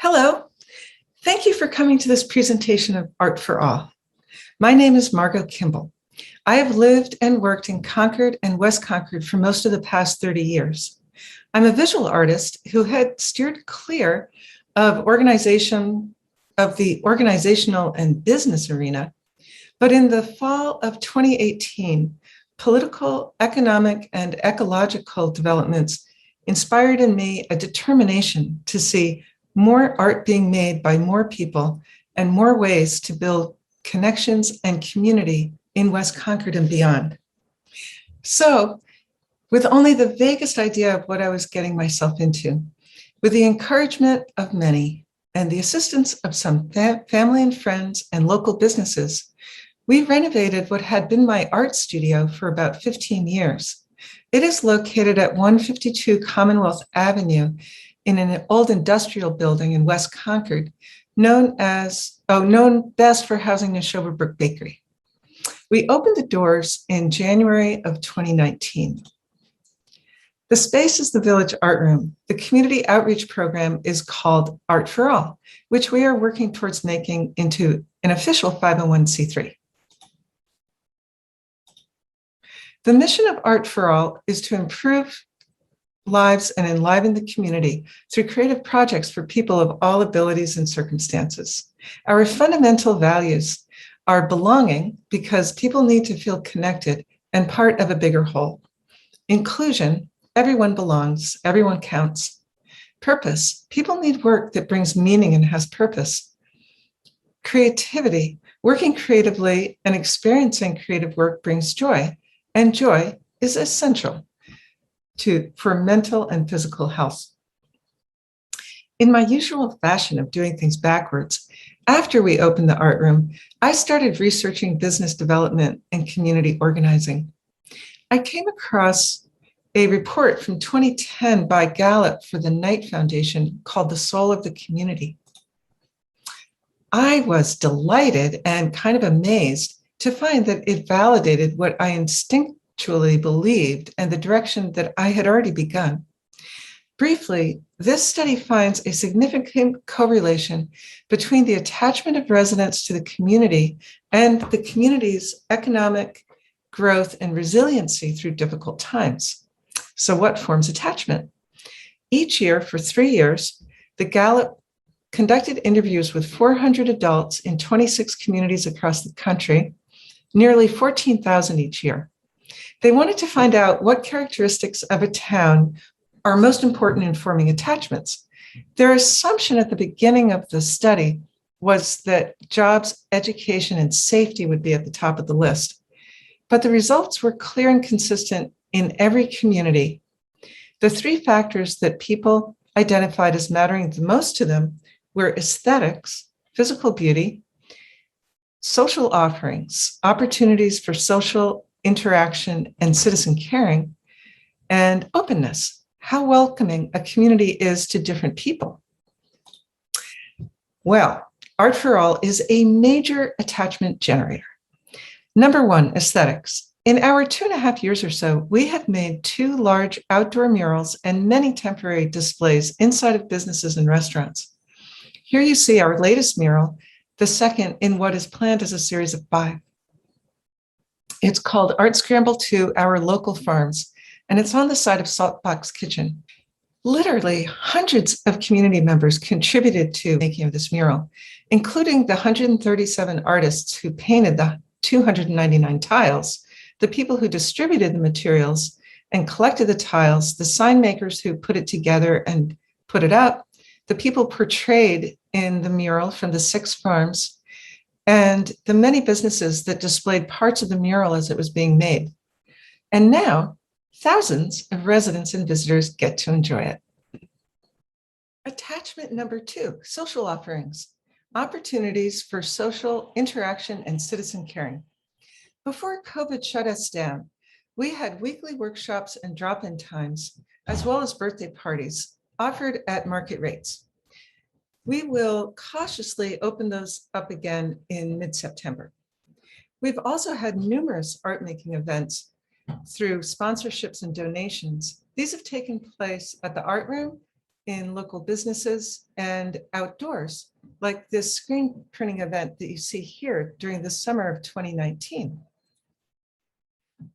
Hello, thank you for coming to this presentation of Art for All. My name is Margot Kimball. I have lived and worked in Concord and West Concord for most of the past 30 years. I'm a visual artist who had steered clear of the organizational and business arena, but in the fall of 2018, political, economic, and ecological developments inspired in me a determination to see more art being made by more people and more ways to build connections and community in West Concord and beyond. So, with only the vaguest idea of what I was getting myself into, with the encouragement of many and the assistance of some family and friends and local businesses, we renovated what had been my art studio for about 15 years. It is located at 152 Commonwealth Avenue in an old industrial building in West Concord, known best for housing the Neshoba Bakery. We opened the doors in January of 2019. The space is the Village Art Room. The community outreach program is called Art for All, which we are working towards making into an official 501c3. The mission of Art for All is to improve lives and enliven the community through creative projects for people of all abilities and circumstances. Our fundamental values are belonging, because people need to feel connected and part of a bigger whole. Inclusion, everyone belongs, everyone counts. Purpose, people need work that brings meaning and has purpose. Creativity, working creatively and experiencing creative work brings joy, and joy is essential for mental and physical health. In my usual fashion of doing things backwards, after we opened the art room, I started researching business development and community organizing. I came across a report from 2010 by Gallup for the Knight Foundation called The Soul of the Community. I was delighted and kind of amazed to find that it validated what I instinctually believed and the direction that I had already begun. Briefly, this study finds a significant correlation between the attachment of residents to the community and the community's economic growth and resiliency through difficult times. So what forms attachment? Each year for 3 years, the Gallup conducted interviews with 400 adults in 26 communities across the country, nearly 14,000 each year. They wanted to find out what characteristics of a town are most important in forming attachments. Their assumption at the beginning of the study was that jobs, education, and safety would be at the top of the list. But the results were clear and consistent in every community. The 3 factors that people identified as mattering the most to them were aesthetics, physical beauty, social offerings, opportunities for social interaction and citizen caring, and openness, how welcoming a community is to different people. Well, Art for All is a major attachment generator. Number 1, aesthetics. In our 2.5 years or so, we have made 2 large outdoor murals and many temporary displays inside of businesses and restaurants. Here you see our latest mural, the second in what is planned as a series of 5. It's called Art Scramble to Our Local Farms, and it's on the side of Saltbox Kitchen. Literally hundreds of community members contributed to making of this mural, including the 137 artists who painted the 299 tiles, the people who distributed the materials and collected the tiles, the sign makers who put it together and put it up, the people portrayed in the mural from the 6 farms, and the many businesses that displayed parts of the mural as it was being made. And now, thousands of residents and visitors get to enjoy it. Attachment number 2, social offerings, opportunities for social interaction and citizen caring. Before COVID shut us down, we had weekly workshops and drop-in times, as well as birthday parties offered at market rates. We will cautiously open those up again in mid-September. We've also had numerous art making events through sponsorships and donations. These have taken place at the art room in local businesses and outdoors, like this screen printing event that you see here during the summer of 2019.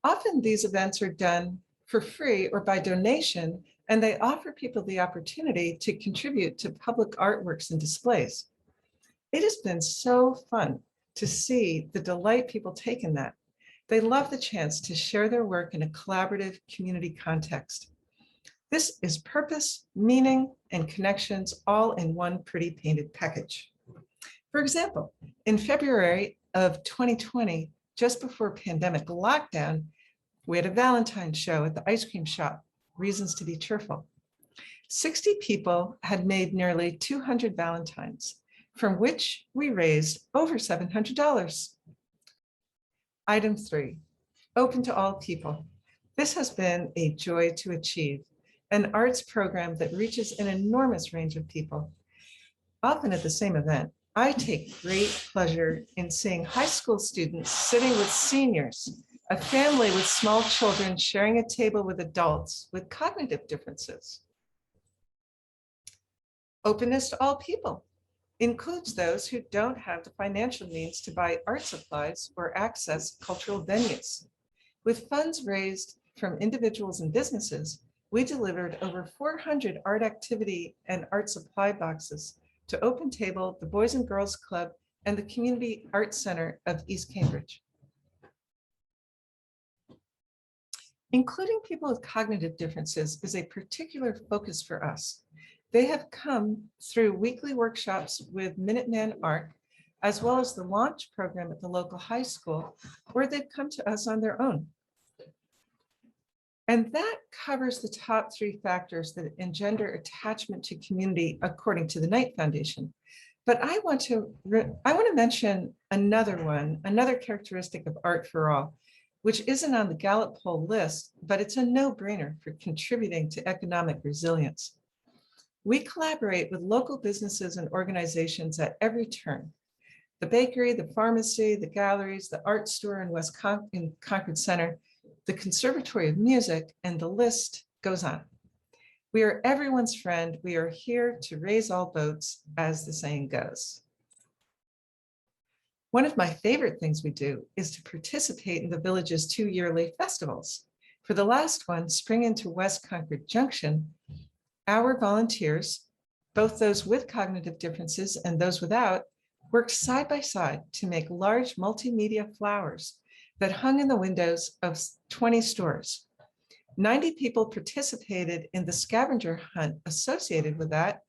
Often these events are done for free or by donation, and they offer people the opportunity to contribute to public artworks and displays. It has been so fun to see the delight people take in that. They love the chance to share their work in a collaborative community context. This is purpose, meaning, and connections all in one pretty painted package. For example, in February of 2020, just before pandemic lockdown, we had a Valentine's show at the ice cream shop, Reasons to be Cheerful. 60 people had made nearly 200 Valentines, from which we raised over $700. Item 3, open to all people. This has been a joy to achieve, an arts program that reaches an enormous range of people. Often at the same event, I take great pleasure in seeing high school students sitting with seniors, a family with small children sharing a table with adults with cognitive differences. Openness to all people includes those who don't have the financial means to buy art supplies or access cultural venues. With funds raised from individuals and businesses, we delivered over 400 art activity and art supply boxes to Open Table, the Boys and Girls Club, and the Community Arts Center of East Cambridge. Including people with cognitive differences is a particular focus for us. They have come through weekly workshops with Minuteman Art, as well as the launch program at the local high school, where they've come to us on their own. And that covers the top 3 factors that engender attachment to community, according to the Knight Foundation. But I want to mention another characteristic of Art for All, which isn't on the Gallup poll list, but it's a no-brainer for contributing to economic resilience. We collaborate with local businesses and organizations at every turn. The bakery, the pharmacy, the galleries, the art store in Concord Center, the Conservatory of Music, and the list goes on. We are everyone's friend. We are here to raise all boats, as the saying goes. One of my favorite things we do is to participate in the village's 2 yearly festivals. For the last one, Spring into West Concord Junction, our volunteers, both those with cognitive differences and those without, worked side by side to make large multimedia flowers that hung in the windows of 20 stores. 90 people participated in the scavenger hunt associated with that,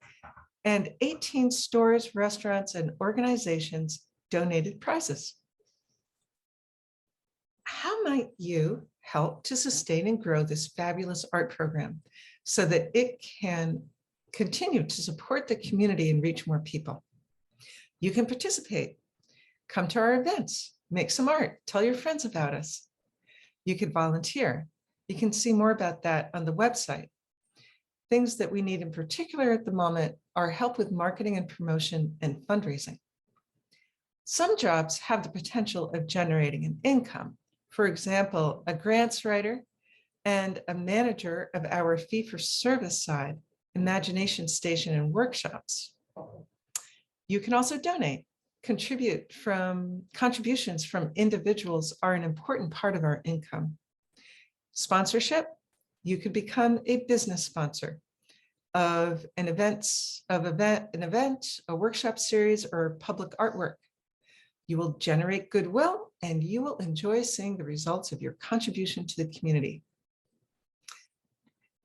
and 18 stores, restaurants, and organizations donated prizes. How might you help to sustain and grow this fabulous art program so that it can continue to support the community and reach more people? You can participate. Come to our events, make some art, tell your friends about us. You can volunteer. You can see more about that on the website. Things that we need in particular at the moment are help with marketing and promotion and fundraising. Some jobs have the potential of generating an income. For example, a grants writer and a manager of our fee-for-service side, Imagination Station and workshops. You can also donate. Contributions from individuals are an important part of our income. Sponsorship, you could become a business sponsor of an event, a workshop series, or public artwork. You will generate goodwill and you will enjoy seeing the results of your contribution to the community.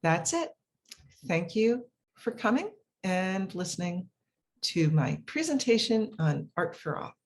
That's it. Thank you for coming and listening to my presentation on Art for All.